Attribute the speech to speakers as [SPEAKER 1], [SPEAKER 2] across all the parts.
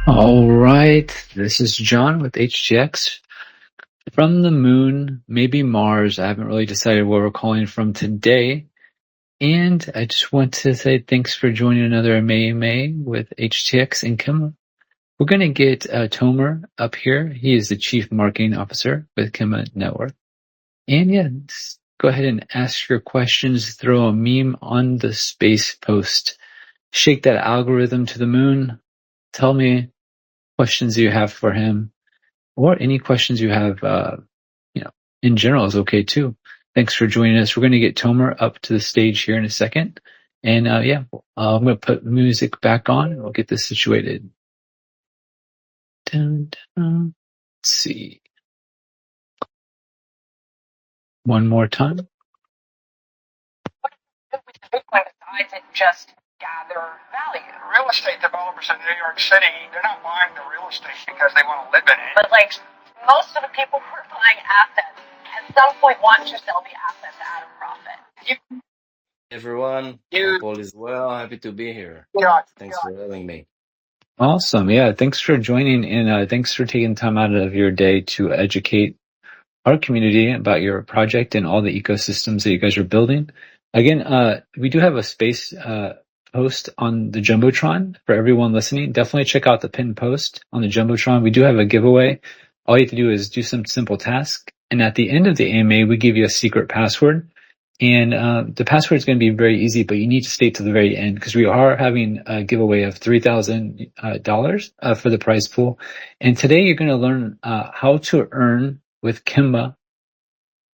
[SPEAKER 1] All right, this is John with HTX from the moon, maybe Mars. I haven't really decided where we're calling from today. And I just want to say thanks for joining another AMA with HTX and Kima. We're going to get Tomer up here. He is the Chief Marketing Officer with Kima Network. And yeah, just go ahead and ask your questions, throw a meme on the space post, shake that algorithm to the moon. Tell me questions you have for him or any questions you have, in general is okay too. Thanks for joining us. We're going to get Tomer up to the stage here in a second. And I'm going to put music back on and we'll get this situated. Dun, dun. Let's see. One more time.
[SPEAKER 2] Bitcoin decides it just gather value.
[SPEAKER 3] Real estate developers in New York City, they're not buying the real estate because they want to live in it.
[SPEAKER 2] But most of the people who are buying assets at some point want to sell the assets at a profit.
[SPEAKER 4] Everyone, hope all is well. Happy to be here. Thanks for having me.
[SPEAKER 1] Awesome. Yeah. Thanks for joining and thanks for taking time out of your day to educate our community about your project and all the ecosystems that you guys are building. Again, we do have a space post on the Jumbotron for everyone listening. Definitely check out the pinned post on the Jumbotron. We do have a giveaway. All you have to do is do some simple task. And at the end of the AMA, we give you a secret password. And the password is going to be very easy, but you need to stay to the very end because we are having a giveaway of $3,000 for the prize pool. And today you're going to learn how to earn with Kima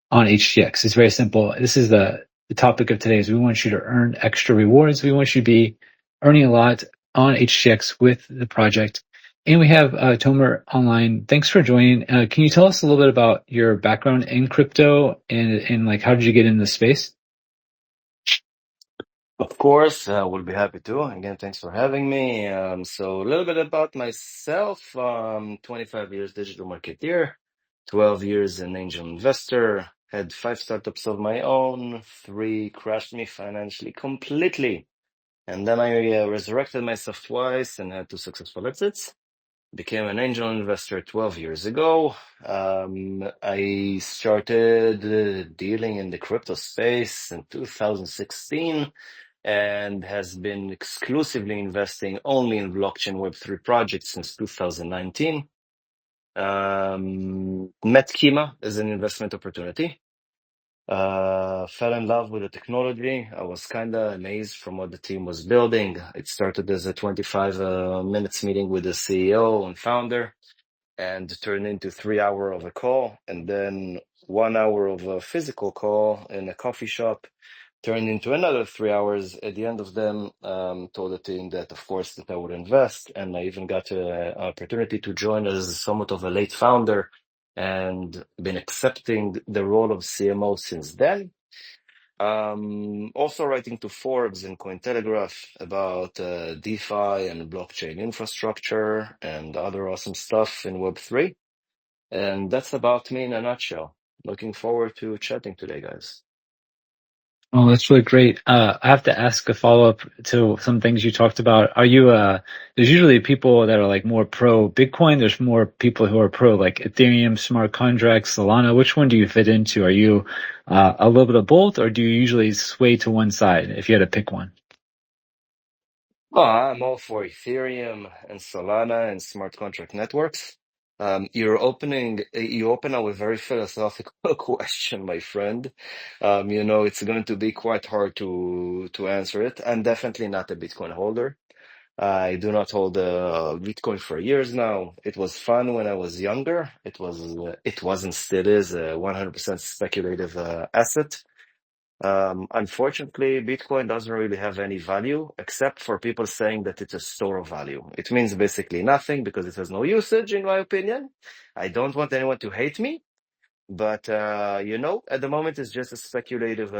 [SPEAKER 1] on HTX. It's very simple. This is the topic of today is we want you to earn extra rewards. We want you to be earning a lot on HTX with the project. And we have Tomer online. Thanks for joining. Can you tell us a little bit about your background in crypto and like how did you get into the space?
[SPEAKER 4] Of course, we'll be happy to. Again, thanks for having me. So a little bit about myself. 25 years digital marketeer, 12 years an angel investor, had 5 startups of my own, 3 crashed me financially completely. And then I resurrected myself twice and had 2 successful exits. Became an angel investor 12 years ago. I started dealing in the crypto space in 2016 and has been exclusively investing only in blockchain Web3 projects since 2019. Met Kima as an investment opportunity. Fell in love with the technology. I was kind of amazed from what the team was building. It started as a 25 minutes meeting with the CEO and founder and turned into 3 hours of a call and then 1 hour of a physical call in a coffee shop turned into another 3 hours. At the end of them, told the team that of course that I would invest, and I even got an opportunity to join as somewhat of a late founder and been accepting the role of CMO since then. Also writing to Forbes and Cointelegraph about DeFi and blockchain infrastructure and other awesome stuff in Web3. And that's about me in a nutshell. Looking forward to chatting today, guys.
[SPEAKER 1] Oh, that's really great. I have to ask a follow-up to some things you talked about. Are you, there's usually people that are like more pro Bitcoin. There's more people who are pro like Ethereum, smart contracts, Solana. Which one do you fit into? Are you, a little bit of both or do you usually sway to one side if you had to pick one?
[SPEAKER 4] Oh, I'm all for Ethereum and Solana and smart contract networks. You open up with a very philosophical question, my friend. It's going to be quite hard to answer it. I'm definitely not a Bitcoin holder. I do not hold Bitcoin for years now. It was fun when I was younger. It was and still is a 100% speculative asset. Unfortunately, Bitcoin doesn't really have any value except for people saying that it's a store of value. It means basically nothing because it has no usage, in my opinion. I don't want anyone to hate me, but at the moment it's just a speculative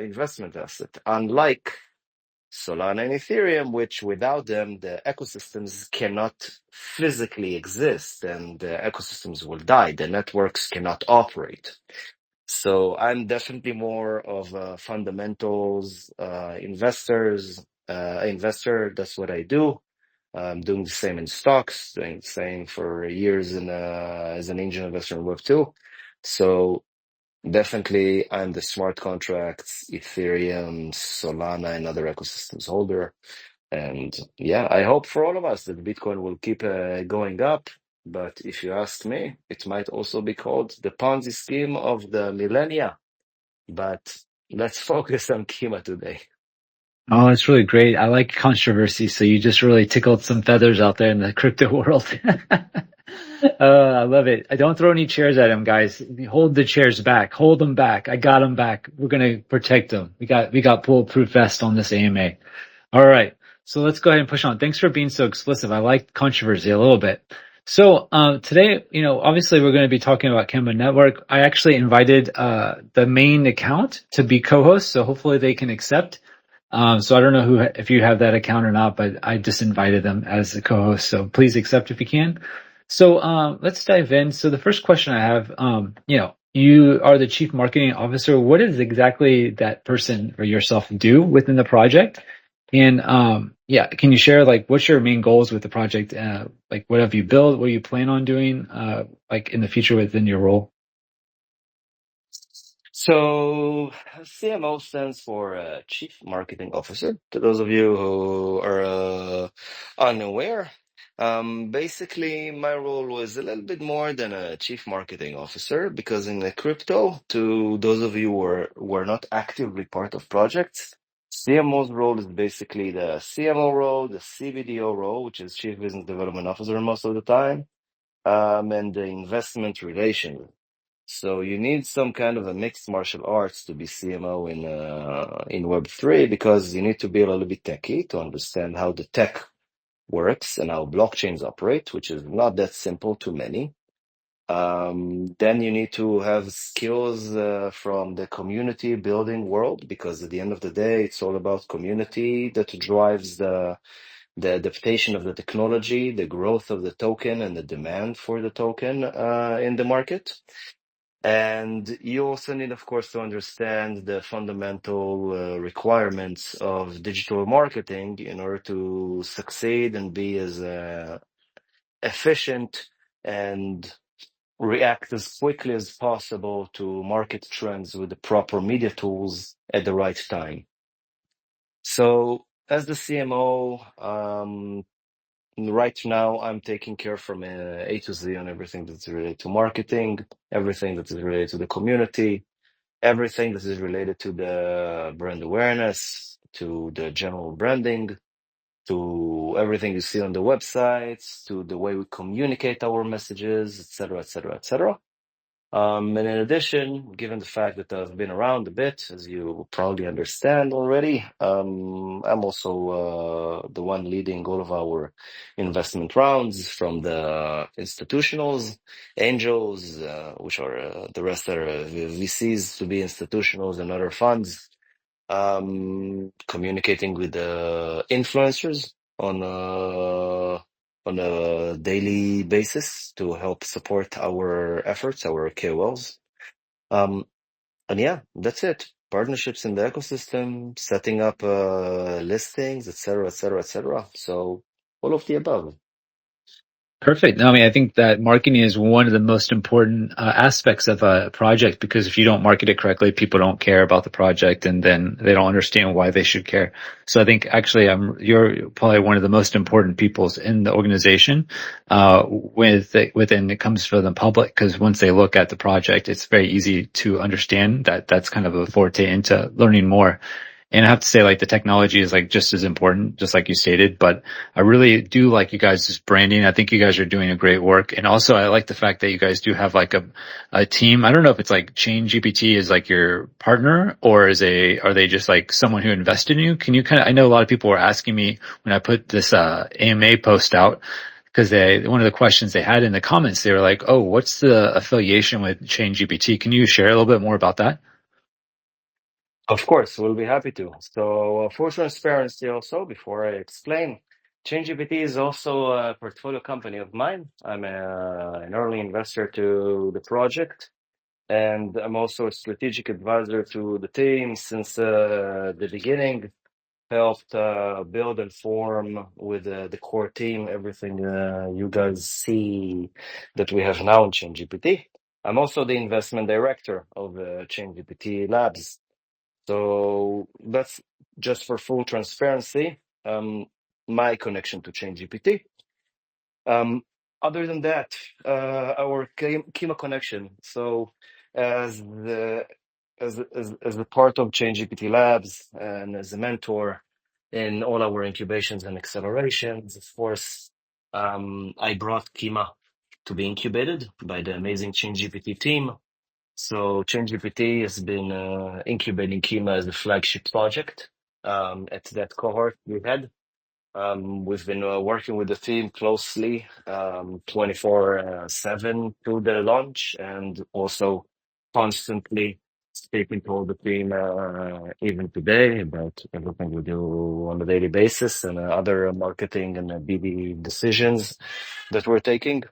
[SPEAKER 4] investment asset. Unlike Solana and Ethereum, which without them, the ecosystems cannot physically exist and the ecosystems will die. The networks cannot operate. So I'm definitely more of a fundamentals investor. That's what I do. Doing the same in stocks, doing the same for years as an angel investor in Web2. So definitely, I'm the smart contracts, Ethereum, Solana, and other ecosystems holder. And yeah, I hope for all of us that Bitcoin will keep going up. But if you ask me, it might also be called the Ponzi scheme of the millennia. But let's focus on Kima today.
[SPEAKER 1] Oh, it's really great. I like controversy, so you just really tickled some feathers out there in the crypto world. I love it. I don't throw any chairs at him, guys. Hold the chairs back. Hold them back. I got them back. We're gonna protect them. We got bulletproof vest on this AMA. All right. So let's go ahead and push on. Thanks for being so explicit. I like controversy a little bit. So today, obviously we're going to be talking about Kima Network. I actually invited the main account to be co-host, so hopefully they can accept. So I don't know if you have that account or not, but I just invited them as a co-host. So please accept if you can. So let's dive in. So the first question I have, you are the chief marketing officer. What does exactly that person or yourself do within the project? And can you share what's your main goals with the project? What have you built? What do you plan on doing in the future within your role?
[SPEAKER 4] So CMO stands for Chief Marketing Officer. To those of you who are unaware, basically my role was a little bit more than a Chief Marketing Officer because in the crypto, to those of you who are not actively part of projects, CMO's role is basically the CMO role, the CBDO role, which is Chief Business Development Officer most of the time, and the investment relation. So you need some kind of a mixed martial arts to be CMO in Web3 because you need to be a little bit techy to understand how the tech works and how blockchains operate, which is not that simple to many. Then you need to have skills from the community building world because at the end of the day, it's all about community that drives the adaptation of the technology, the growth of the token, and the demand for the token in the market. And you also need, of course, to understand the fundamental requirements of digital marketing in order to succeed and be as efficient and react as quickly as possible to market trends with the proper media tools at the right time. So, as the CMO, right now I'm taking care from A to Z on everything that's related to marketing, everything that is related to the community, everything that is related to the brand awareness, to the general branding, to everything you see on the websites, to the way we communicate our messages, etc., etc., etc. And in addition, given the fact that I've been around a bit, as you probably understand already, I'm also the one leading all of our investment rounds from the institutionals, angels, which are the rest are VCs to be institutionals and other funds, communicating with the influencers on a daily basis to help support our efforts, our KOLs. And yeah, that's it. Partnerships in the ecosystem, setting up listings, etc., etc., etc. So all of the above.
[SPEAKER 1] Perfect. No, I mean, I think that marketing is one of the most important aspects of a project because if you don't market it correctly, people don't care about the project and then they don't understand why they should care. So I think actually you're probably one of the most important peoples in the organization within it comes from the public because once they look at the project, it's very easy to understand that that's kind of a forte into learning more. And I have to say, the technology is just as important, just like you stated, but I really do like you guys' branding. I think you guys are doing a great work. And also I like the fact that you guys do have a team. I don't know if it's Chain GPT is your partner or are they just someone who invested in you? Can you I know a lot of people were asking me when I put this, AMA post out, because one of the questions they had in the comments, they were like, oh, what's the affiliation with Chain GPT? Can you share a little bit more about that?
[SPEAKER 4] Of course, we'll be happy to. So, for transparency, also, before I explain, ChangeGPT is also a portfolio company of mine. I'm an early investor to the project, and I'm also a strategic advisor to the team since the beginning. helped build and form with the core team everything you guys see that we have now in ChangeGPT. I'm also the investment director of ChangeGPT Labs. So that's just for full transparency, my connection to ChangeGPT. Other than that, our Kima connection. So as the as a part of ChangeGPT Labs and as a mentor in all our incubations and accelerations, of course, I brought Kima to be incubated by the amazing ChangeGPT team. So ChangeGPT has been incubating Kima as the flagship project at that cohort we had. We've been working with the team closely 24/7 through the launch and also constantly speaking to all the team even today about everything we do on a daily basis and other marketing and BD decisions that we're taking.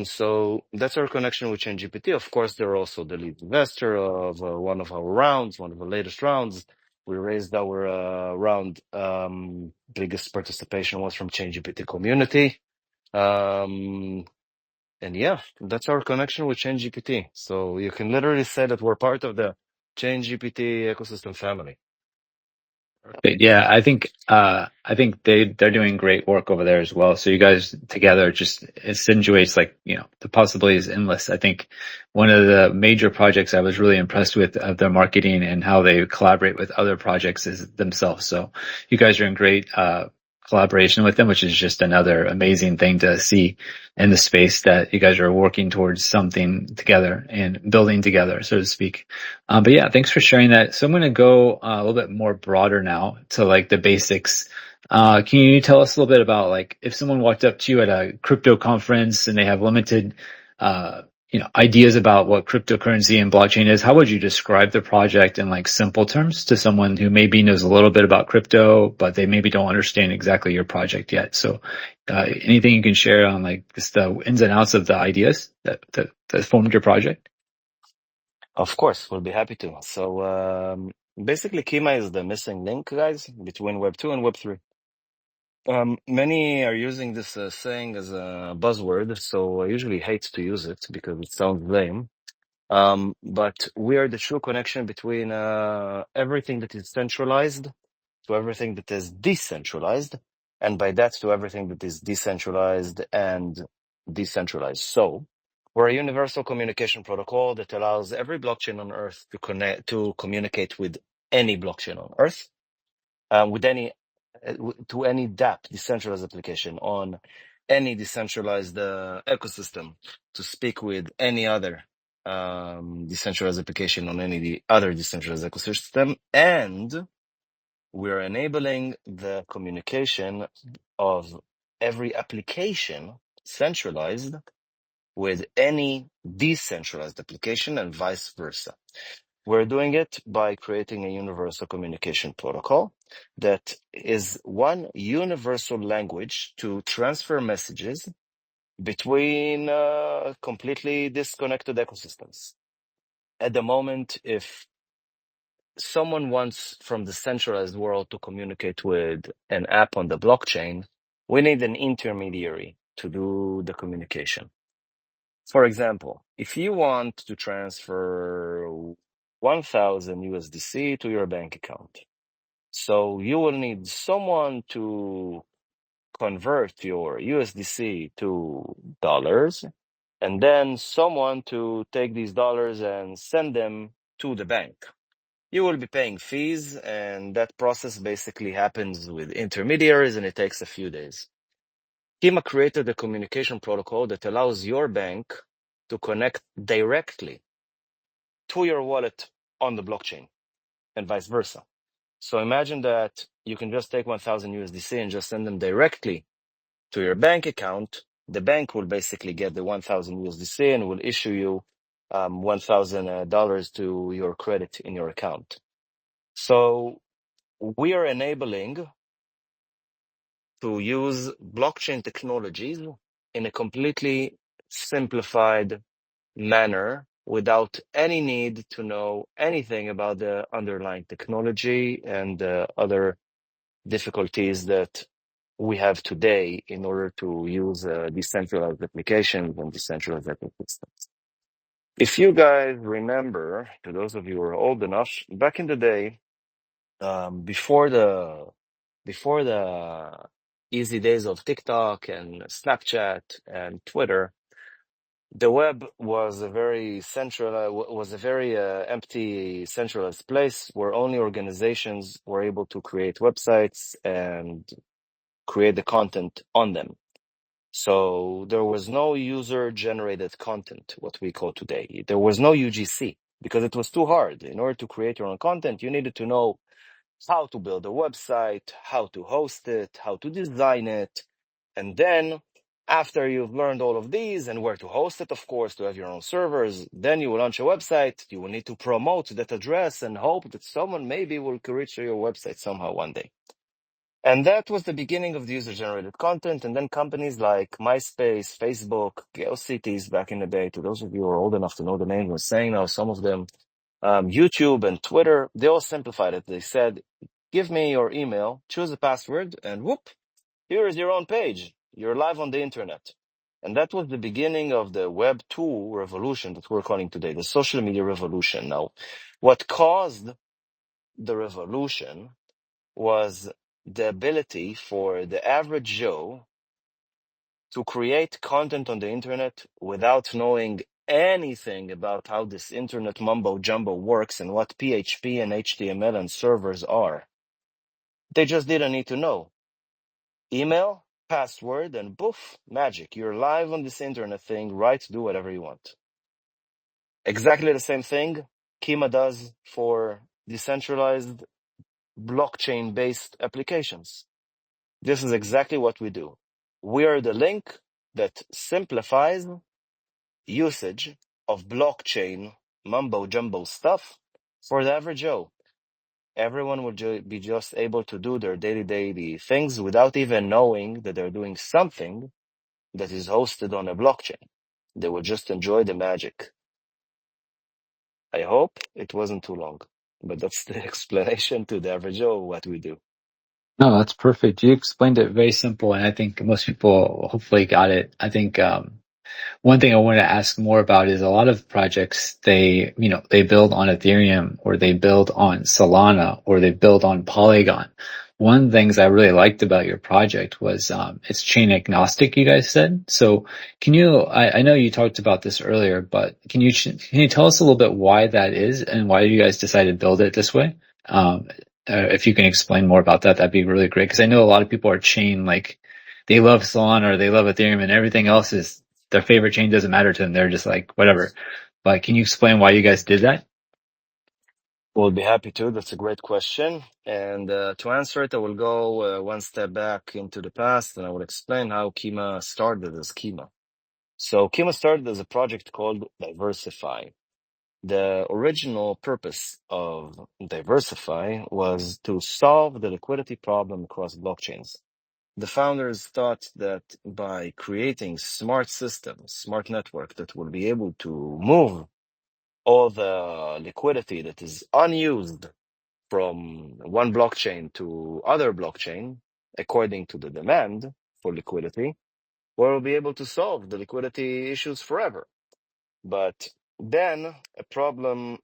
[SPEAKER 4] So that's our connection with ChangeGPT. Of course, they're also the lead investor of one of our rounds, one of the latest rounds. We raised our round. Biggest participation was from ChangeGPT community. And yeah, that's our connection with ChangeGPT. So you can literally say that we're part of the ChangeGPT ecosystem family.
[SPEAKER 1] Yeah, I think they're doing great work over there as well. So you guys together just insinuates like, you know, the possibility is endless. I think one of the major projects I was really impressed with of their marketing and how they collaborate with other projects is themselves. So you guys are in great collaboration with them, which is just another amazing thing to see in the space that you guys are working towards something together and building together, so to speak. But yeah, thanks for sharing that. So I'm going to go a little bit more broader now to like the basics. Can you tell us a little bit about like if someone walked up to you at a crypto conference and they have limited, ideas about what cryptocurrency and blockchain is, how would you describe the project in like simple terms to someone who maybe knows a little bit about crypto, but they maybe don't understand exactly your project yet? So, anything you can share on like just the ins and outs of the ideas that formed your project?
[SPEAKER 4] Of course, we'll be happy to. So basically, Kima is the missing link, guys, between Web 2 and Web 3. Many are using this saying as a buzzword, so I usually hate to use it because it sounds lame. But we are the true connection between everything that is centralized to everything that is decentralized, and by that to everything that is decentralized and decentralized. So we're a universal communication protocol that allows every blockchain on Earth to communicate with any blockchain on Earth, with any to any DApp, decentralized application on any decentralized ecosystem, to speak with any other decentralized application on any other decentralized ecosystem, and we're enabling the communication of every application centralized with any decentralized application and vice versa. We're doing it by creating a universal communication protocol that is one universal language to transfer messages between completely disconnected ecosystems. At the moment, if someone wants from the centralized world to communicate with an app on the blockchain, we need an intermediary to do the communication. For example, if you want to transfer 1,000 USDC to your bank account, so you will need someone to convert your USDC to dollars, and then someone to take these dollars and send them to the bank. You will be paying fees, and that process basically happens with intermediaries, and it takes a few days. Kima created a communication protocol that allows your bank to connect directly to your wallet on the blockchain and vice versa. So imagine that you can just take 1,000 USDC and just send them directly to your bank account. The bank will basically get the 1,000 USDC and will issue you $1,000 to your credit in your account. So we are enabling to use blockchain technologies in a completely simplified manner without any need to know anything about the underlying technology and other difficulties that we have today in order to use decentralized applications and decentralized ecosystems. If you guys remember, to those of you who are old enough, back in the day, before the easy days of TikTok and Snapchat and Twitter, the web was a very empty, centralized place where only organizations were able to create websites and create the content on them. So there was no user-generated content, what we call today. There was no UGC because it was too hard. In order to create your own content, you needed to know how to build a website, how to host it, how to design it. And then after you've learned all of these and where to host it, of course, to have your own servers, then you will launch a website. You will need to promote that address and hope that someone maybe will reach your website somehow one day. And that was the beginning of the user-generated content. And then companies like MySpace, Facebook, GeoCities back in the day, to those of you who are old enough to know the names we're saying now, some of them, YouTube and Twitter, they all simplified it. They said, give me your email, choose a password, and whoop, here is your own page. You're live on the internet. And that was the beginning of the Web 2 revolution that we're calling today, the social media revolution. Now, what caused the revolution was the ability for the average Joe to create content on the internet without knowing anything about how this internet mumbo jumbo works and what PHP and HTML and servers are. They just didn't need to know. Email, password, and poof, magic. You're live on this internet thing, right? Do whatever you want. Exactly the same thing Kima does for decentralized blockchain-based applications. This is exactly what we do. We are the link that simplifies usage of blockchain mumbo jumbo stuff for the average Joe. Everyone will be just able to do their daily things without even knowing that they're doing something that is hosted on a blockchain. They will just enjoy the magic. I hope it wasn't too long, but that's the explanation to the average Joe of what we do.
[SPEAKER 1] No, that's perfect. You explained it very simple, and I think most people hopefully got it. I think one thing I want to ask more about is a lot of projects, they build on Ethereum or they build on Solana or they build on Polygon. One of the things I really liked about your project was it's chain agnostic, you guys said. So I know you talked about this earlier, but can you tell us a little bit why that is and why you guys decided to build it this way? If you can explain more about that, that'd be really great. Because I know a lot of people are chain, like they love Solana or they love Ethereum and everything else is their favorite chain doesn't matter to them. They're just like, whatever. But can you explain why you guys did that?
[SPEAKER 4] We'll be happy to. That's a great question. And to answer it, I will go one step back into the past and I will explain how Kima started as Kima. So Kima started as a project called Diversify. The original purpose of Diversify was to solve the liquidity problem across blockchains. The founders thought that by creating smart systems, smart network that will be able to move all the liquidity that is unused from one blockchain to other blockchain, according to the demand for liquidity, we'll be able to solve the liquidity issues forever. But then a problem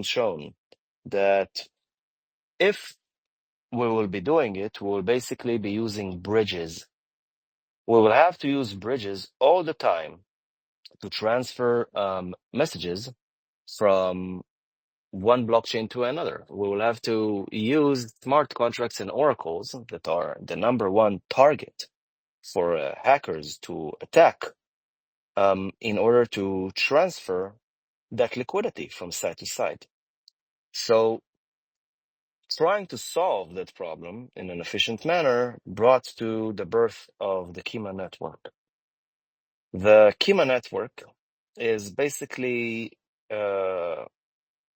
[SPEAKER 4] shown that if we will be doing it, we will basically be using bridges. We will have to use bridges all the time to transfer messages from one blockchain to another. We will have to use smart contracts and oracles that are the number one target for hackers to attack in order to transfer that liquidity from side to side. So trying to solve that problem in an efficient manner brought to the birth of the Kima network. The Kima network is basically a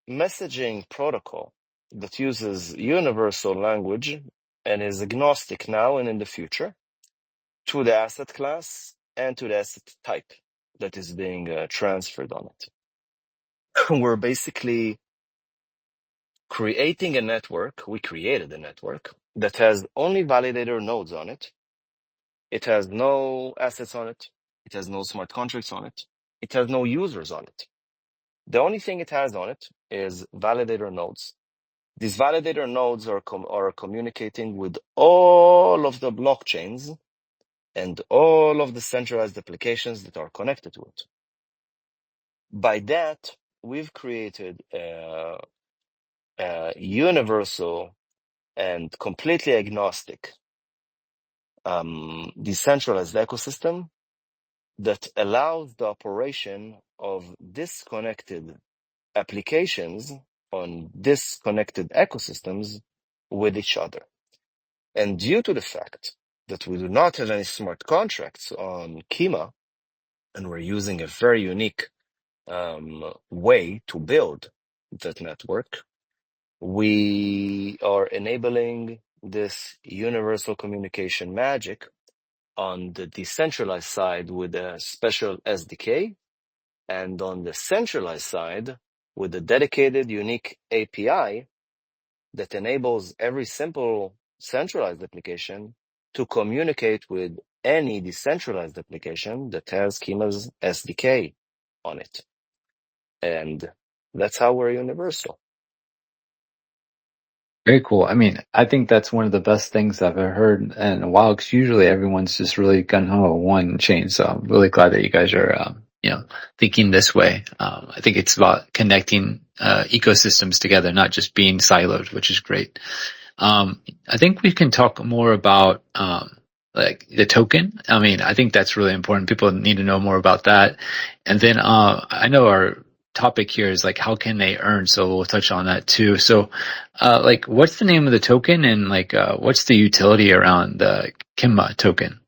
[SPEAKER 4] messaging protocol that uses universal language and is agnostic now and in the future to the asset class and to the asset type that is being transferred on it. We're basically creating a network. We created a network that has only validator nodes on it. It has no assets on it. It has no smart contracts on it. It has no users on it. The only thing it has on it is validator nodes. These validator nodes are communicating with all of the blockchains and all of the centralized applications that are connected to it. By that, we've created a universal and completely agnostic decentralized ecosystem that allows the operation of disconnected applications on disconnected ecosystems with each other. And due to the fact that we do not have any smart contracts on Kima, and we're using a very unique way to build that network, we are enabling this universal communication magic on the decentralized side with a special SDK, and on the centralized side with a dedicated unique API that enables every simple centralized application to communicate with any decentralized application that has Kima's SDK on it. And that's how we're universal.
[SPEAKER 1] Very cool. I mean, I think that's one of the best things I've ever heard in a while, because usually everyone's just really gung ho one chain. So I'm really glad that you guys are, thinking this way. I think it's about connecting ecosystems together, not just being siloed, which is great. I think we can talk more about like the token. I mean, I think that's really important. People need to know more about that. And then I know our topic here is like how can they earn, so we'll touch on that too. So like what's the name of the token, and like what's the utility around the Kima token?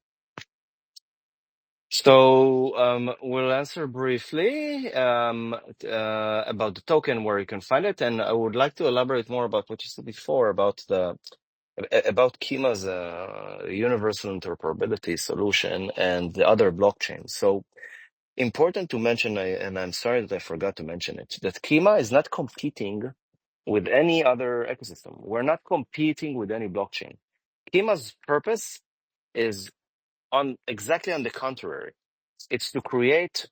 [SPEAKER 4] So we'll answer briefly about the token, where you can find it, and I would like to elaborate more about what you said before about Kima's universal interoperability solution and the other blockchains. So important to mention, and I'm sorry that I forgot to mention it, that Kima is not competing with any other ecosystem. We're not competing with any blockchain. Kima's purpose is exactly on the contrary. It's to create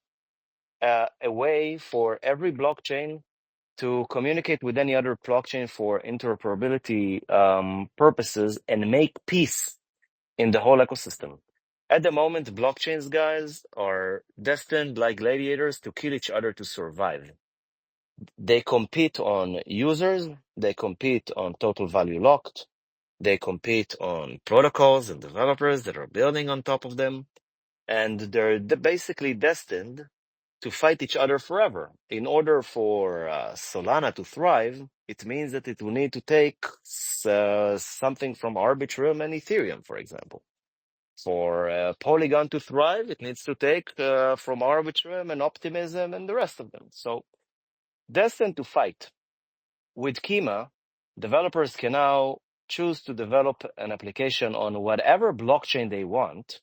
[SPEAKER 4] a way for every blockchain to communicate with any other blockchain for interoperability purposes and make peace in the whole ecosystem. At the moment, blockchains, guys, are destined like gladiators to kill each other to survive. They compete on users, they compete on total value locked, they compete on protocols and developers that are building on top of them, and they're basically destined to fight each other forever. In order for Solana to thrive, it means that it will need to take something from Arbitrum and Ethereum, for example. For Polygon to thrive, it needs to take from Arbitrum and Optimism and the rest of them. So, destined to fight. With Kima, developers can now choose to develop an application on whatever blockchain they want,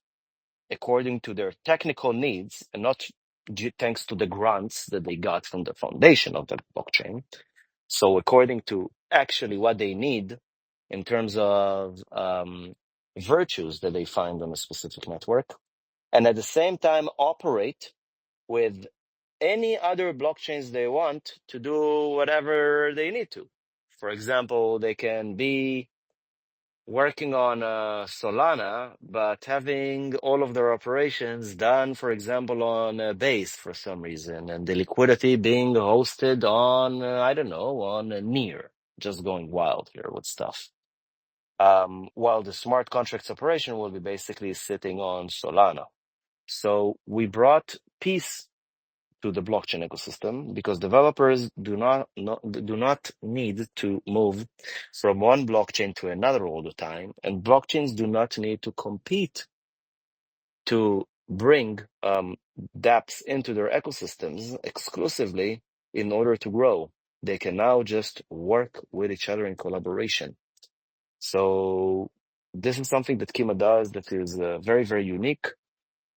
[SPEAKER 4] according to their technical needs, and not thanks to the grants that they got from the foundation of the blockchain. So according to actually what they need in terms of virtues that they find on a specific network, and at the same time operate with any other blockchains they want to do whatever they need to. For example, they can be working on Solana, but having all of their operations done, for example, on Base for some reason, and the liquidity being hosted on, I don't know, on Near, just going wild here with stuff. While the smart contracts operation will be basically sitting on Solana. So we brought peace to the blockchain ecosystem because developers do not need to move from one blockchain to another all the time, and blockchains do not need to compete to bring dApps into their ecosystems exclusively in order to grow. They can now just work with each other in collaboration. So this is something that Kima does that is very, very unique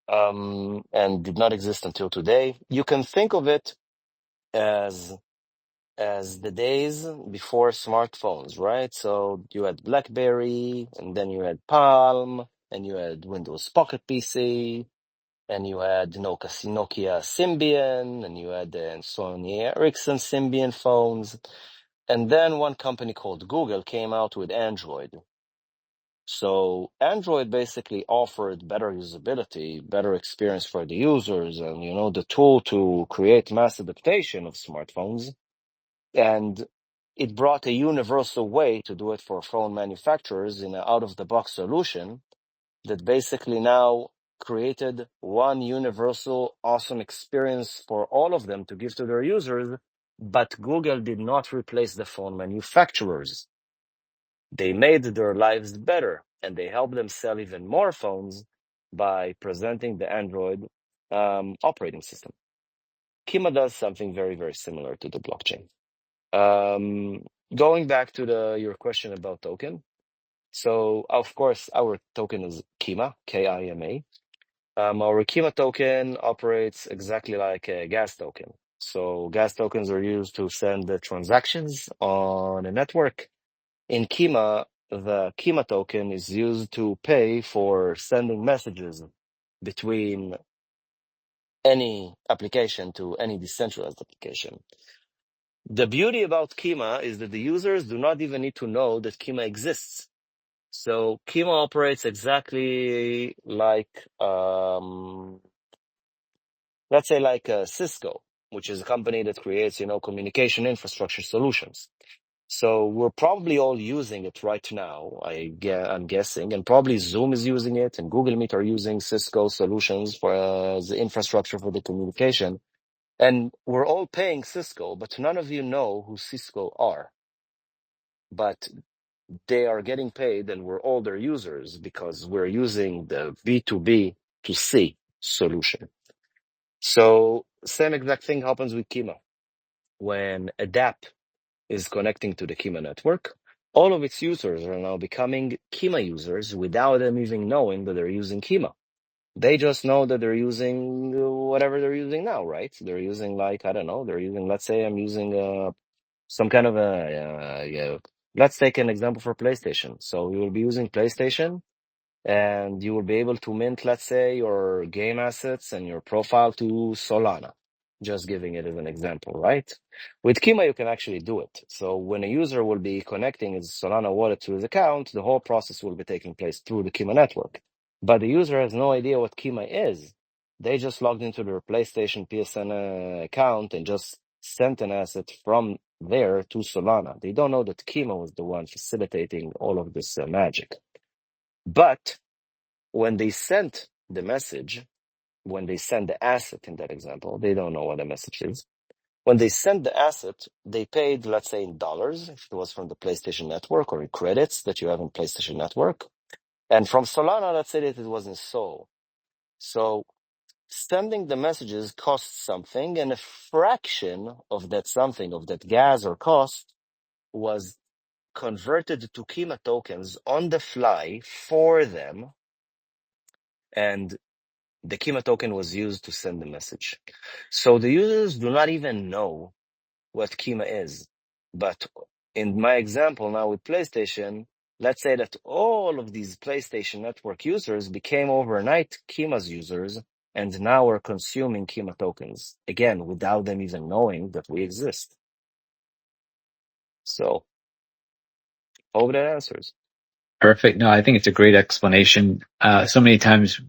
[SPEAKER 4] and did not exist until today. You can think of it as as the days before smartphones, right? So you had BlackBerry, and then you had Palm, and you had Windows Pocket PC, and you had Nokia Symbian, and you had Sony Ericsson Symbian phones. And then one company called Google came out with Android. So Android basically offered better usability, better experience for the users, and the tool to create mass adaptation of smartphones. And it brought a universal way to do it for phone manufacturers in an out-of-the-box solution that basically now created one universal awesome experience for all of them to give to their users. But Google did not replace the phone manufacturers. They made their lives better, and they helped them sell even more phones by presenting the Android operating system. Kima does something very, very similar to the blockchain. Going back to your question about token. So, of course, our token is Kima, K-I-M-A. Our Kima token operates exactly like a gas token. So gas tokens are used to send the transactions on a network. In Kima, the Kima token is used to pay for sending messages between any application to any decentralized application. The beauty about Kima is that the users do not even need to know that Kima exists. So Kima operates exactly like, let's say, like Cisco, which is a company that creates, communication infrastructure solutions. So we're probably all using it right now, I'm guessing, and probably Zoom is using it, and Google Meet are using Cisco solutions for the infrastructure for the communication. And we're all paying Cisco, but none of you know who Cisco are. But they are getting paid, and we're all their users because we're using the B2B to C solution. So same exact thing happens with Kima. When a DApp is connecting to the Kima network, all of its users are now becoming Kima users without them even knowing that they're using Kima. They just know that they're using whatever they're using now, right? They're using, like, I don't know, let's say I'm using some kind of let's take an example for PlayStation. So you will be using PlayStation, and you will be able to mint, let's say, your game assets and your profile to Solana. Just giving it as an example, right? With Kima, you can actually do it. So when a user will be connecting his Solana wallet to his account, the whole process will be taking place through the Kima network. But the user has no idea what Kima is. They just logged into their PlayStation PSN account and just sent an asset from there to Solana. They don't know that Kima was the one facilitating all of this magic. But when they sent the message, when they send the asset in that example, they don't know what the message is. When they send the asset, they paid, let's say, in dollars, if it was from the PlayStation Network, or in credits that you have in PlayStation Network. And from Solana, let's say that it was in Sol. So sending the messages costs something, and a fraction of that something, of that gas or cost, was converted to Kima tokens on the fly for them. And the Kima token was used to send the message. So the users do not even know what Kima is. But in my example now with PlayStation, let's say that all of these PlayStation Network users became overnight Kima's users, and now are consuming Kima tokens, again, without them even knowing that we exist. So, hope that answers.
[SPEAKER 1] Perfect. No, I think it's a great explanation. So many times,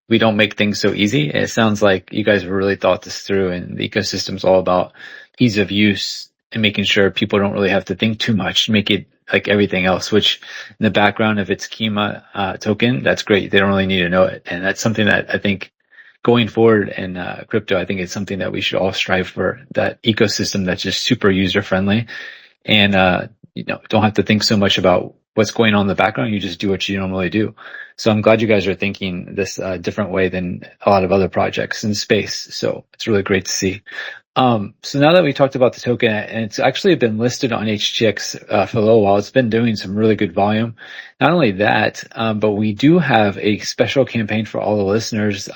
[SPEAKER 1] we don't make things so easy. It sounds like you guys have really thought this through, and the ecosystem's all about ease of use and making sure people don't really have to think too much, make it like everything else, which in the background, if it's Kima token, that's great. They don't really need to know it. And that's something that I think going forward in crypto, I think it's something that we should all strive for, that ecosystem that's just super user friendly. And don't have to think so much about what's going on in the background. You just do what you normally do. So I'm glad you guys are thinking this different way than a lot of other projects in space. So it's really great to see. So now that we talked about the token, and it's actually been listed on HTX for a little while, it's been doing some really good volume. Not only that, but we do have a special campaign for all the listeners.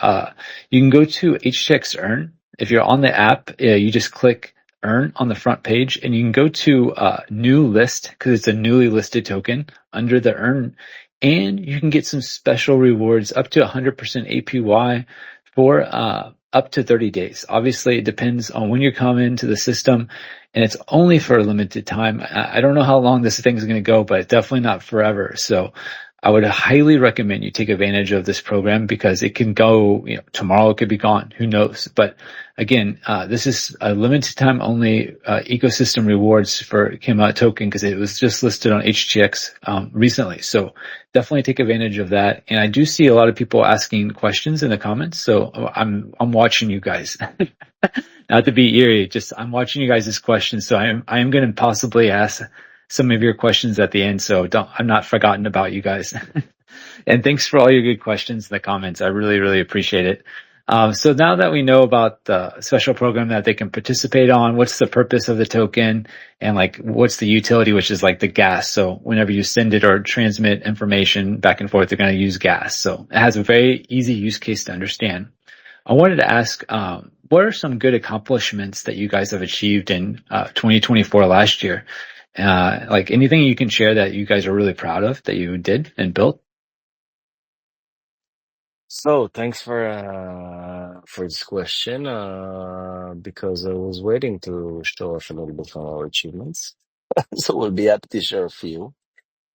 [SPEAKER 1] You can go to HTX Earn. If you're on the app, you just click earn on the front page, and you can go to new list because it's a newly listed token under the earn, and you can get some special rewards up to 100% APY for up to 30 days. Obviously, it depends on when you come into the system, and it's only for a limited time. I don't know how long this thing is going to go, but definitely not forever. So I would highly recommend you take advantage of this program because it can go, tomorrow it could be gone. Who knows? But again, this is a limited time only ecosystem rewards for Kima token because it was just listed on HTX recently. So definitely take advantage of that. And I do see a lot of people asking questions in the comments. So I'm watching you guys. Not to be eerie, just I'm watching you guys' questions. So I am going to possibly ask some of your questions at the end. So I'm not forgotten about you guys. And thanks for all your good questions in the comments. I really, really appreciate it. So now that we know about the special program that they can participate on, what's the purpose of the token, and like what's the utility, which is like the gas. So whenever you send it or transmit information back and forth, they're going to use gas. So it has a very easy use case to understand. I wanted to ask, what are some good accomplishments that you guys have achieved in 2024 last year? Like anything you can share that you guys are really proud of that you did and built?
[SPEAKER 4] So thanks for this question, because I was waiting to show off a little bit on our achievements. So we'll be happy to share a few.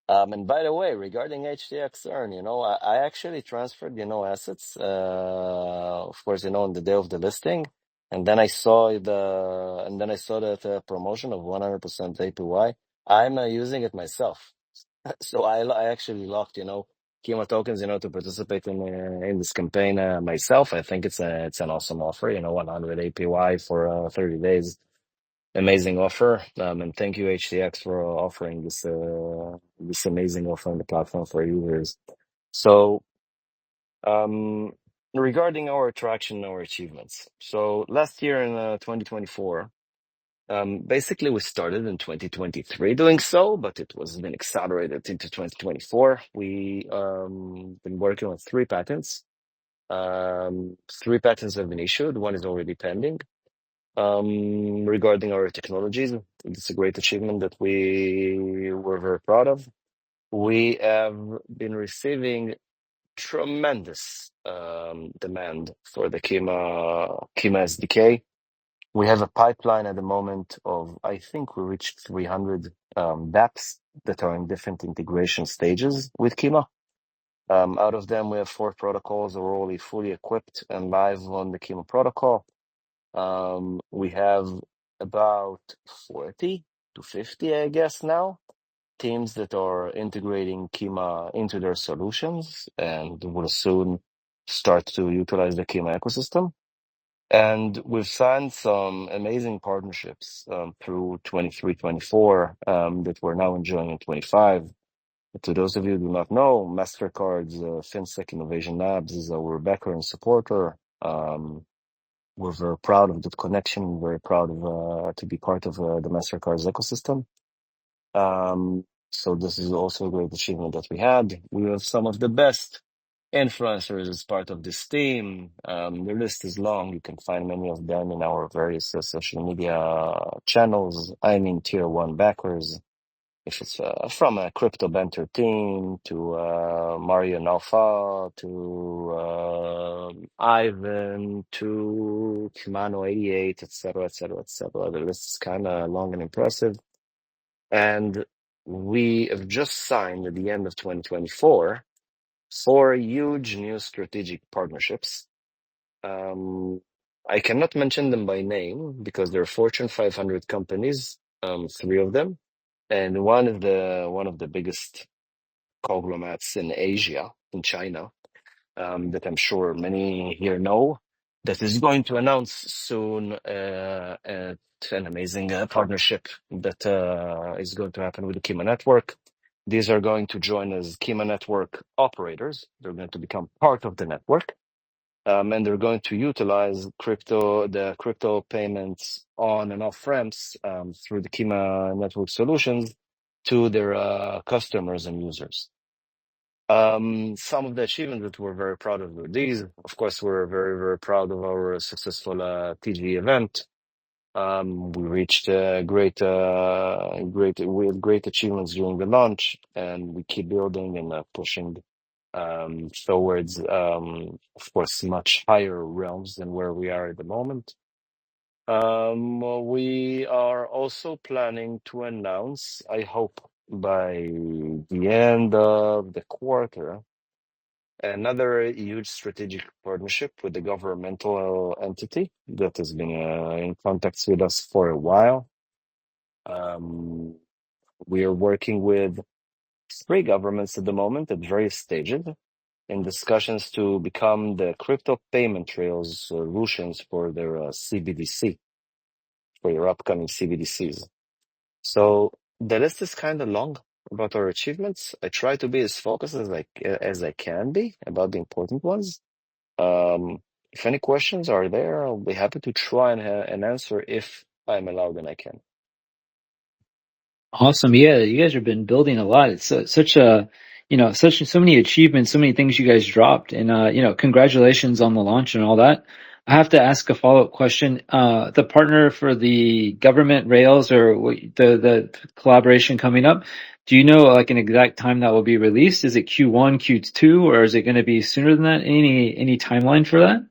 [SPEAKER 4] And by the way, regarding HTX Earn, I actually transferred, assets, of course, on the day of the listing, and then I saw that promotion of 100% APY. I'm using it myself. So I actually locked, Kima tokens, to participate in this campaign myself. I think it's an awesome offer, 100 APY for 30 days. Amazing offer. And thank you, HTX, for offering this amazing offer on the platform for users. So, regarding our attraction and our achievements. So last year in 2024, basically we started in 2023 doing so, but it was then accelerated into 2024. We been working on 3 patents. 3 patents have been issued. 1 is already pending. Regarding our technologies, it's a great achievement that we were very proud of. We have been receiving tremendous demand for the Kima SDK. We have a pipeline at the moment of, I think we reached 300 dApps that are in different integration stages with Kima. Out of them, we have 4 protocols that are already fully equipped and live on the Kima protocol. We have about 40 to 50, I guess now, teams that are integrating Kima into their solutions and will soon start to utilize the Kima ecosystem. And we've signed some amazing partnerships through 23-24 that we're now enjoying in 25. To those of you who do not know, MasterCard's FinSec Innovation Labs is our backer and supporter. We're very proud of that connection. Very proud of to be part of the MasterCard's ecosystem. So this is also a great achievement that we had. We have some of the best influencers as part of this team. The list is long. You can find many of them in our various social media channels. I mean, tier 1 backers. If it's from a crypto banter team to Marian Alpha to Ivan to Kimano 88, etc., etc., etc. The list is kind of long and impressive. And we have just signed at the end of 2024 4 huge new strategic partnerships. I cannot mention them by name because they're Fortune 500 companies, 3 of them. And one of the biggest conglomerates in Asia, in China, that I'm sure many here know, that is going to announce soon an amazing partnership that is going to happen with the Kima network. These are going to join as Kima network operators. They're going to become part of the network. And they're going to utilize the crypto payments on and off ramps through the Kima network solutions to their customers and users. Some of the achievements that we're very proud of were these. Of course, we're very, very proud of our successful TG event. We reached we had great achievements during the launch, and we keep building and pushing towards, of course, much higher realms than where we are at the moment. We are also planning to announce, I hope by the end of the quarter, another huge strategic partnership with the governmental entity that has been in contact with us for a while. We are working with 3 governments at the moment at various stages in discussions to become the crypto payment rails solutions for their CBDC, for your upcoming CBDCs. So the list is kind of long about our achievements. I try to be as focused as I can be about the important ones. If any questions are there, I'll be happy to try and answer if I'm allowed and I can.
[SPEAKER 1] Awesome. Yeah, you guys have been building a lot. It's such a, so many achievements, so many things you guys dropped. And, congratulations on the launch and all that. I have to ask a follow-up question. The partner for the government rails or the collaboration coming up, do you know like an exact time that will be released? Is it Q1, Q2, or is it going to be sooner than that? Any timeline for that?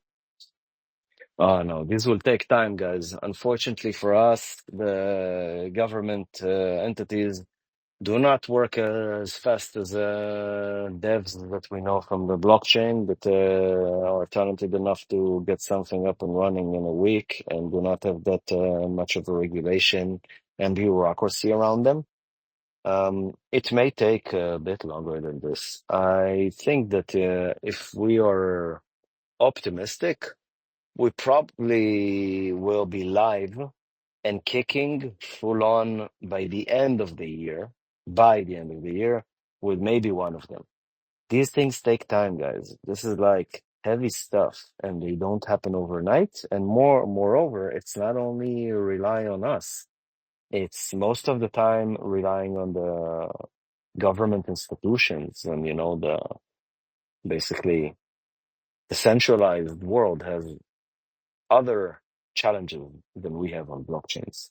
[SPEAKER 4] Oh no, this will take time, guys. Unfortunately for us, the government entities do not work as fast as devs that we know from the blockchain that are talented enough to get something up and running in a week and do not have that much of a regulation and bureaucracy around them. It may take a bit longer than this. I think that if we are optimistic, we probably will be live and kicking full on by the end of the year, with maybe one of them. These things take time, guys. This is like heavy stuff, and they don't happen overnight. And moreover, it's not only relying on us. It's most of the time relying on the government institutions, and basically the centralized world has other challenges than we have on blockchains.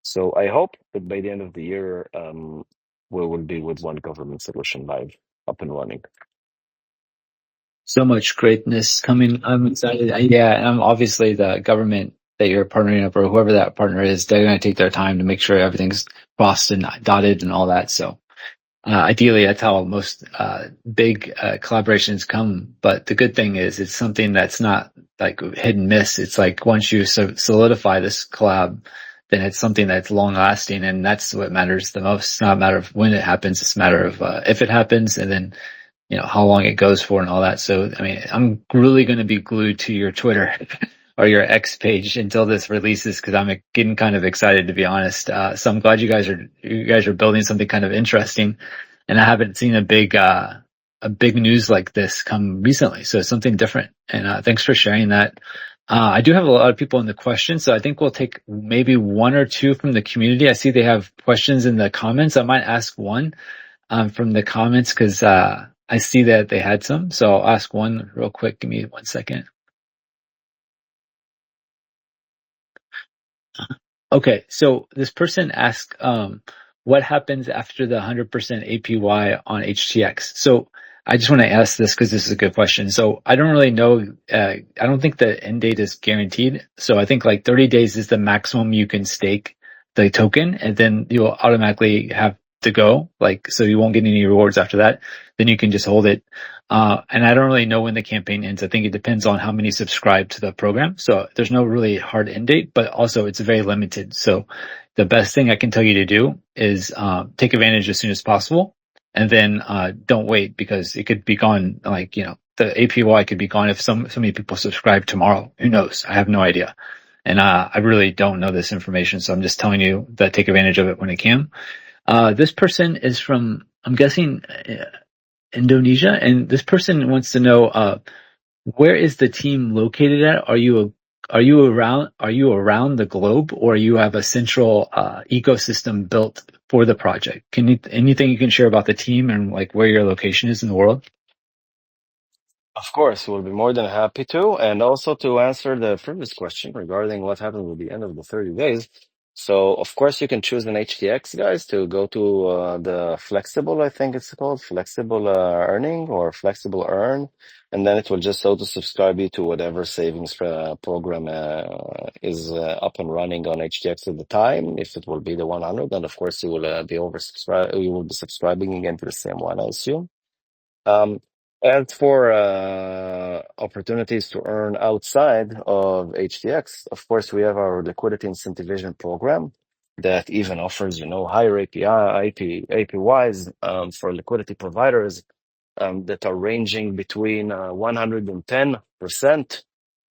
[SPEAKER 4] So I hope that by the end of the year, we will be with one government solution live, up and running.
[SPEAKER 1] So much greatness coming. I'm excited. Yeah, and obviously the government that you're partnering up or whoever that partner is, they're going to take their time to make sure everything's crossed and dotted and all that. So ideally, that's how most big collaborations come. But the good thing is it's something that's not like hit and miss. It's like once you solidify this collab, then it's something that's long lasting, and that's what matters the most. It's not a matter of when it happens. It's a matter of if it happens, and then how long it goes for and all that. So, I mean, I'm really going to be glued to your Twitter or your X page until this releases because I'm getting kind of excited, to be honest. So I'm glad you guys are building something kind of interesting, and I haven't seen a big news like this come recently. So it's something different. And thanks for sharing that. I do have a lot of people in the questions, so I think we'll take maybe one or two from the community. I see they have questions in the comments. I might ask one from the comments because I see that they had some. So I'll ask one real quick. Give me 1 second. Okay, so this person asked, what happens after the 100% APY on HTX? So I just want to ask this because this is a good question. So I don't really know. I don't think the end date is guaranteed. So I think like 30 days is the maximum you can stake the token, and then you'll automatically have to go. Like, so you won't get any rewards after that. Then you can just hold it. And I don't really know when the campaign ends. I think it depends on how many subscribe to the program. So there's no really hard end date, but also it's very limited. So the best thing I can tell you to do is take advantage as soon as possible, and then don't wait because it could be gone. Like, the APY could be gone if so many people subscribe tomorrow. Who knows? I have no idea. And I really don't know this information. So I'm just telling you that take advantage of it when it can. This person is from, I'm guessing, Indonesia, and this person wants to know where is the team located at? Are you around the globe, or you have a central ecosystem built for the project? Anything you can share about the team and like where your location is in the world?
[SPEAKER 4] Of course, we'll be more than happy to. And also to answer the previous question regarding what happens at the end of the 30 days. So, of course, you can choose an HTX, guys, to go to the flexible, I think it's called, flexible earning or flexible earn. And then it will just auto subscribe you to whatever savings program is up and running on HTX at the time. If it will be the 100, then of course you will be oversubscribed. You will be subscribing again to the same one, I assume. Um, as for opportunities to earn outside of HTX, of course, we have our liquidity incentivization program that even offers, higher APYs for liquidity providers that are ranging between 110%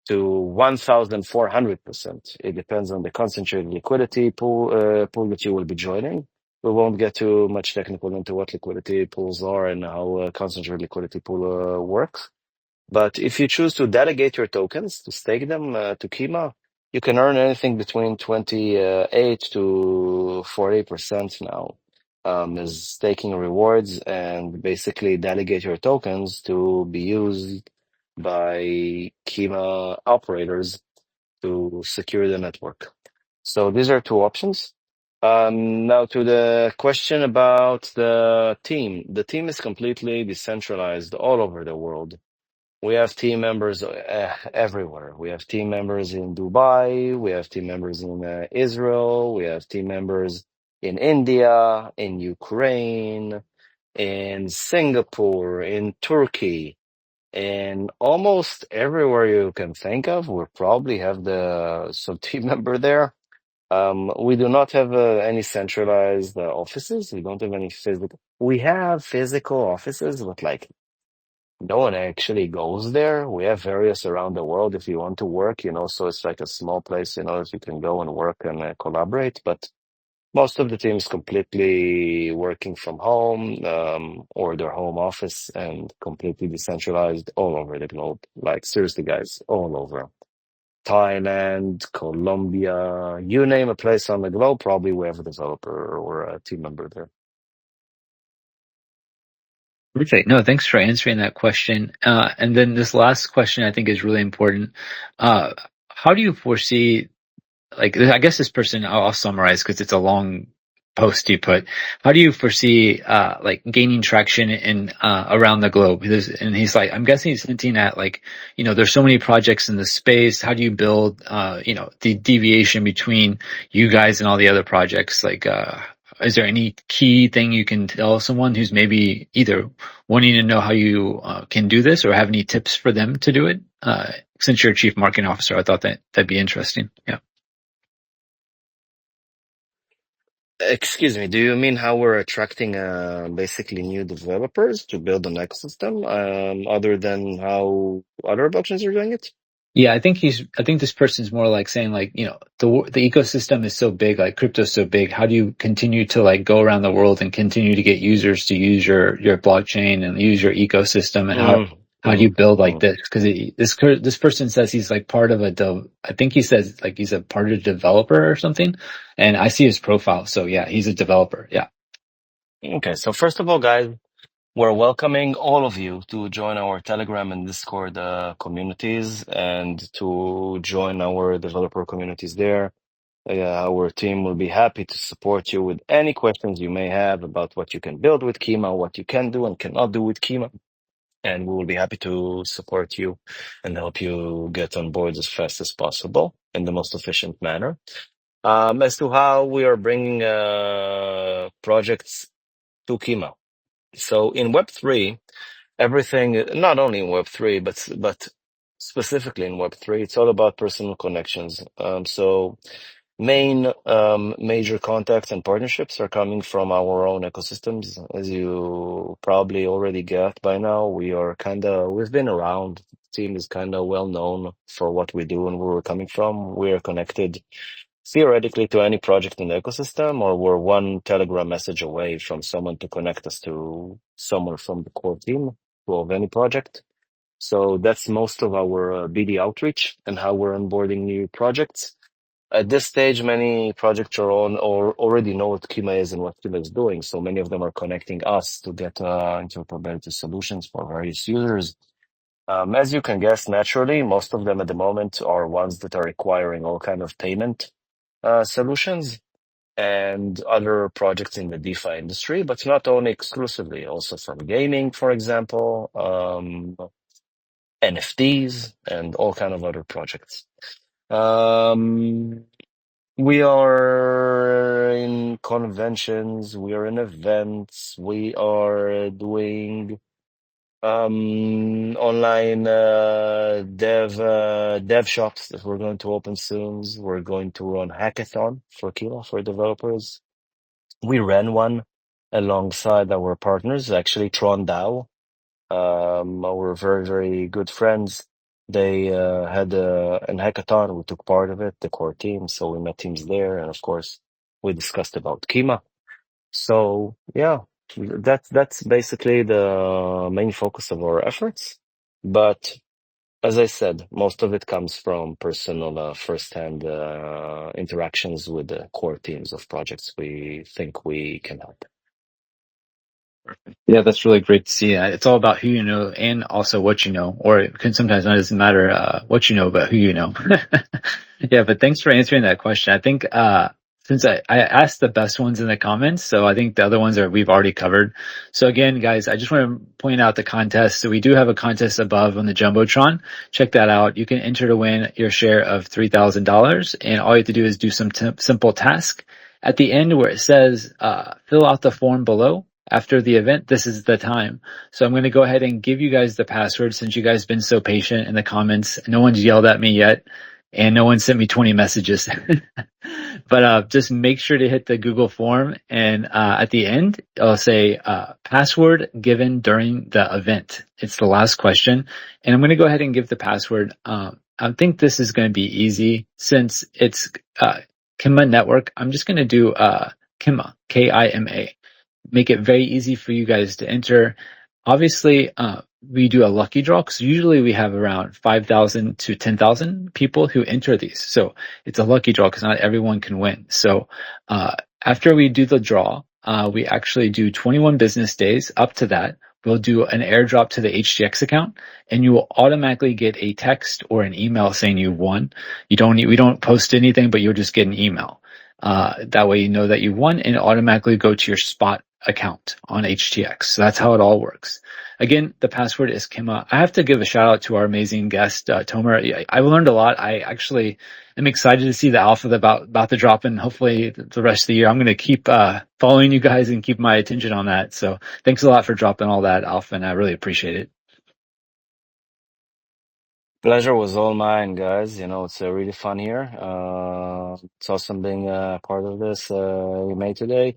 [SPEAKER 4] to 1,400%. It depends on the concentrated liquidity pool that you will be joining. We won't get too much technical into what liquidity pools are and how a concentrated liquidity pool works. But if you choose to delegate your tokens, to stake them to Kima, you can earn anything between 28 to 40% now as staking rewards, and basically delegate your tokens to be used by Kima operators to secure the network. So these are two options. Now to the question about the team. The team is completely decentralized all over the world. We have team members everywhere. We have team members in Dubai. We have team members in Israel. We have team members in India, in Ukraine, in Singapore, in Turkey, and almost everywhere you can think of. We probably have some team member there. We do not have any centralized offices. We don't have any physical. We have physical offices, but like no one actually goes there. We have various around the world if you want to work, so it's like a small place, that you can go and work and collaborate. But most of the team is completely working from home, or their home office, and completely decentralized all over the globe. Like seriously, guys, all over. Thailand, Colombia, you name a place on the globe, probably we have a developer or a team member there.
[SPEAKER 1] Perfect. No, thanks for answering that question. And then this last question I think is really important. How do you foresee, like, I guess this person, I'll summarize because it's a long post you put. How do you foresee, like gaining traction in, around the globe? And he's like, I'm guessing he's hinting at like, there's so many projects in the space. How do you build, the deviation between you guys and all the other projects? Like, is there any key thing you can tell someone who's maybe either wanting to know how you can do this or have any tips for them to do it? Since you're a chief marketing officer, I thought that'd be interesting. Yeah.
[SPEAKER 4] Excuse me, do you mean how we're attracting basically new developers to build an ecosystem, other than how other blockchains are doing it?
[SPEAKER 1] Yeah, I think this person's more like saying like, the ecosystem is so big, like crypto's so big. How do you continue to like go around the world and continue to get users to use your blockchain and use your ecosystem? And how do you build like this? Because this person says he's like part of I think he says like he's a part of a developer or something. And I see his profile. So yeah, he's a developer. Yeah.
[SPEAKER 4] Okay, so first of all, guys, we're welcoming all of you to join our Telegram and Discord communities and to join our developer communities there. Our team will be happy to support you with any questions you may have about what you can build with Kima, what you can do and cannot do with Kima. And we will be happy to support you and help you get on board as fast as possible in the most efficient manner. As to how we are bringing projects to Kima. So in Web3, everything, not only in Web3, but specifically in Web3, it's all about personal connections. So major contacts and partnerships are coming from our own ecosystems. As you probably already get by now, we've been around. The team is kind of well known for what we do and where we're coming from. We are connected theoretically to any project in the ecosystem, or we're one Telegram message away from someone to connect us to someone from the core team of any project. So that's most of our BD outreach and how we're onboarding new projects. At this stage, many projects are on or already know what Kima is and what Kima is doing. So many of them are connecting us to get interoperability solutions for various users. As you can guess, naturally, most of them at the moment are ones that are requiring all kind of payment solutions and other projects in the DeFi industry, but not only exclusively, also from gaming, for example, NFTs, and all kind of other projects. We are in conventions, we are in events, we are doing online dev shops that we're going to open soon. We're going to run hackathon for Kima for developers. We ran one alongside our partners, actually Tron DAO. Our very, very good friends. They had an hackathon. We took part of it, the core team. So we met teams there, and of course, we discussed about Kima. So yeah, that's basically the main focus of our efforts. But as I said, most of it comes from personal, first-hand interactions with the core teams of projects we think we can help.
[SPEAKER 1] Yeah, that's really great to see. It's all about who you know and also what you know, or it can sometimes not doesn't matter what you know, but who you know. Yeah, but thanks for answering that question. I think since I asked the best ones in the comments, so I think the other ones are we've already covered. So again, guys, I just want to point out the contest. So we do have a contest above on the Jumbotron. Check that out. You can enter to win your share of $3,000, and all you have to do is do some simple task. At the end where it says fill out the form below, after the event, this is the time. So I'm going to go ahead and give you guys the password since you guys have been so patient in the comments. No one's yelled at me yet, and no one sent me 20 messages. But just make sure to hit the Google form, and at the end, I'll say password given during the event. It's the last question, and I'm going to go ahead and give the password. I think this is going to be easy since it's Kima Network. I'm just going to do Kima, K-I-M-A. Make it very easy for you guys to enter. Obviously, we do a lucky draw because usually we have around 5,000 to 10,000 people who enter these. So it's a lucky draw because not everyone can win. So after we do the draw, we actually do 21 business days. Up to that, we'll do an airdrop to the HTX account, and you will automatically get a text or an email saying you won. We don't post anything, but you'll just get an email. That way you know that you won and automatically go to your spot account on HTX. So that's how it all works. Again, the password is Kima. I have to give a shout out to our amazing guest, Tomer. I learned a lot. I actually am excited to see the alpha about to drop in. Hopefully the rest of the year. I'm going to keep following you guys and keep my attention on that. So thanks a lot for dropping all that alpha, and I really appreciate it.
[SPEAKER 4] Pleasure was all mine, guys. It's really fun here. It's awesome being part of this we made today.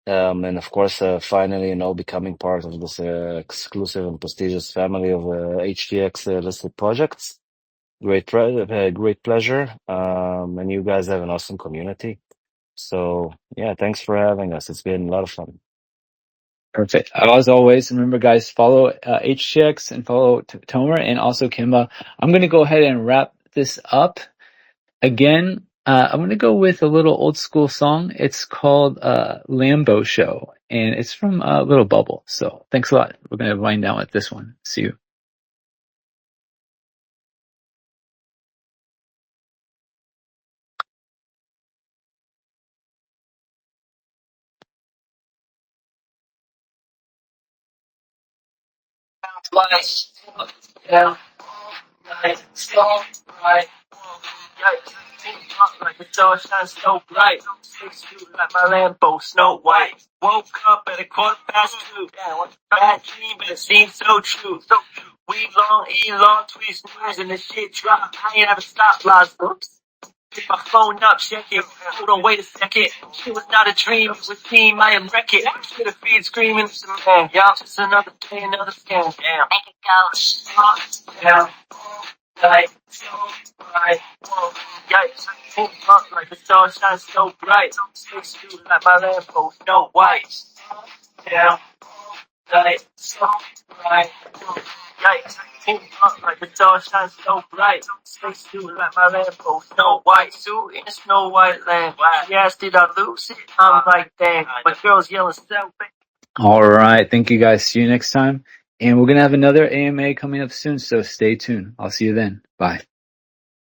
[SPEAKER 4] And of course, finally, becoming part of this exclusive and prestigious family of HTX listed projects. Great pleasure. And you guys have an awesome community. So yeah, thanks for having us. It's been a lot of fun.
[SPEAKER 1] Perfect. As always, remember, guys, follow HTX and follow Tomer and also Kimba. I'm going to go ahead and wrap this up. Again, I'm going to go with a little old school song. It's called Lambo Show, and it's from Little Bubble. So thanks a lot. We're going to wind down with this one. See you.
[SPEAKER 5] Yeah, right. Like the sun shines so bright. 6'2" like my Lambo, Snow White. Woke up at 2:15. Bad dream, but it seems so true. We long, twist news, and the shit drop. I ain't ever stopped, lost. Oops. Pick my phone up, check it. Hold on, wait a second. It was not a dream, it was team. I am wrecked. Should have feed screaming. Man, y'all just another day, another scam. Damn. Make it go. Yeah. Like, so bright. Whoa, yikes. Up like the sun shines so bright. 6'2" like my Lambo, Snow White. Yeah. Like, so bright. Whoa, yikes. Up like the sun shines so bright. 6'2" like my Lambo, Snow White. Suit in a Snow White land. She asked, did I lose it? I'm like, dang. My girl's yelling selfie.
[SPEAKER 1] All right. Thank you, guys. See you next time. And we're going to have another AMA coming up soon, so stay tuned. I'll see you then. Bye.